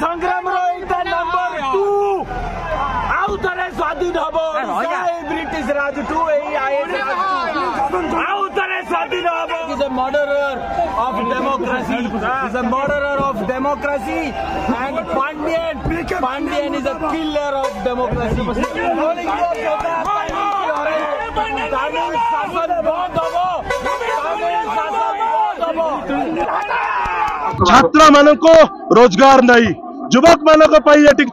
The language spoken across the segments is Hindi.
संग्राम नंबर 2 आउ थे स्वाधीन हम ब्रिटिश राज टू आउ थे स्वाधीन हम is a murderer of democracy and Pandian is a killer of democracy छात्र मानक रोजगार नहीं युवक मानक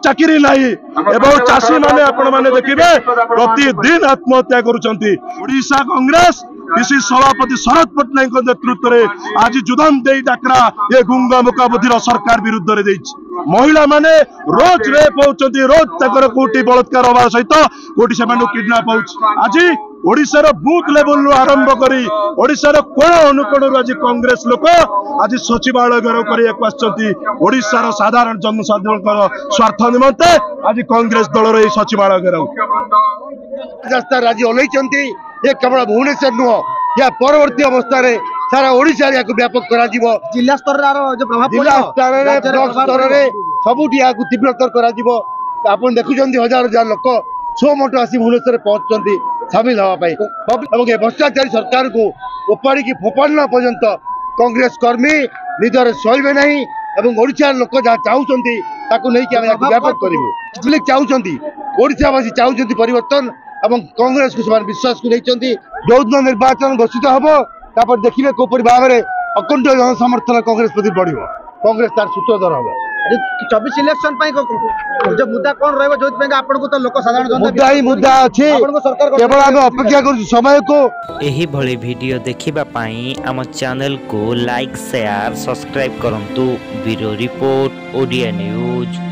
चाकरी नहीं एवं चाषी माने आपण माने देखिबे प्रतिदिन आत्महत्या करुचंती। ओडिशा कांग्रेस कृषि सभापति शरद पट्टनायक नेतृत्व में आज जुदाम दे डाकरा ये गुंगा मुकाबुद्धि सरकार विरुद्ध रे देछि। महिला माने रोज रेप होचंती रोज तकर कोटी बलात्कार होवा सहित कोटी से किडनैप होछि। आज ओडिशार बूथ लेवल आरंभ करी ओडिशार कोण अनुकोण आज कांग्रेस लोक आज सचिवालय घेराव करछंती। ओडिशार साधारण जनसाधारण स्वार्थ निमंते आज कांग्रेस दल रे सचिवालय घेराव रास्ता राजी ओलैचंती। ये केवल भुवनेश्वर नुह या परवर्ती अवस्था रे सारा ओडिशा रे व्यापक करा जीवो। जिला स्तर जो प्रभाव जिला स्तर रे ब्लॉक स्तर रे सबुठी याकु तीव्रतर करा जीवो। आपण देखुचंती हजार हजार लोक सो मोट आसी भुवनेश्वर पहुंचंती शामिल हवा पाई एवं भ्रष्टाचारी सरकार को उपाड़ी की फोपाड़ना पर्यंत कांग्रेस कर्मी निजर सहिबे नहीं एवं ओडिशा लोक जहाँ चाहूचंती ताकू नहीं कि हम व्यापक करिवु। पब्लिक चाहूचंती ओडिशावासी चाहूचंती परिवर्तन एवं कांग्रेस को समान विश्वास को नहीं जो निर्वाचन घोषित हम तापर देखिए कोपरी भाव में अकुंठ जन समर्थन कांग्रेस प्रति बढ़ कांग्रेस तार सूत्रधर हम 24 इलेक्शन जो मुद्दा कौन रहिबो जो आपको तो लोक साधारण मुद्दा ही मुद्दा अछि केवल हम अपेक्षा कर समय को एही भली वीडियो देखिबा पाई आम चैनल को लाइक शेयर सब्सक्राइब करंतु ब्यूरो रिपोर्ट ओडिया न्यूज।